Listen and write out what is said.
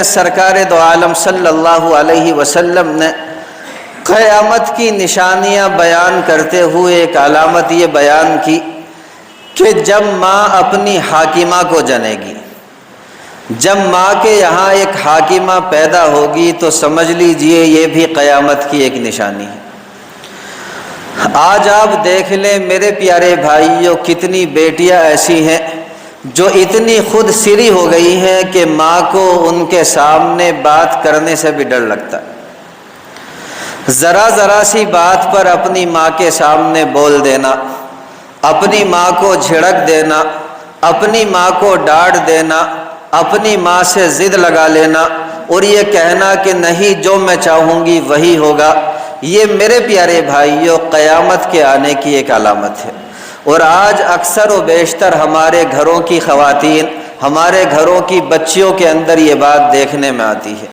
سرکار دو عالم صلی اللہ علیہ وسلم نے قیامت کی نشانیاں بیان کرتے ہوئے ایک علامت یہ بیان کی کہ جب ماں اپنی حاکمہ کو جنے گی، جب ماں کے یہاں ایک حاکمہ پیدا ہوگی تو سمجھ لیجئے یہ بھی قیامت کی ایک نشانی ہے۔ آج آپ دیکھ لیں میرے پیارے بھائیوں، کتنی بیٹیاں ایسی ہیں جو اتنی خود سری ہو گئی ہیں کہ ماں کو ان کے سامنے بات کرنے سے بھی ڈر لگتا ہے۔ ذرا سی بات پر اپنی ماں کے سامنے بول دینا، اپنی ماں کو جھڑک دینا، اپنی ماں کو ڈانٹ دینا، اپنی ماں سے ضد لگا لینا اور یہ کہنا کہ نہیں جو میں چاہوں گی وہی ہوگا، یہ میرے پیارے بھائیوں قیامت کے آنے کی ایک علامت ہے۔ اور آج اکثر و بیشتر ہمارے گھروں کی خواتین، ہمارے گھروں کی بچیوں کے اندر یہ بات دیکھنے میں آتی ہے۔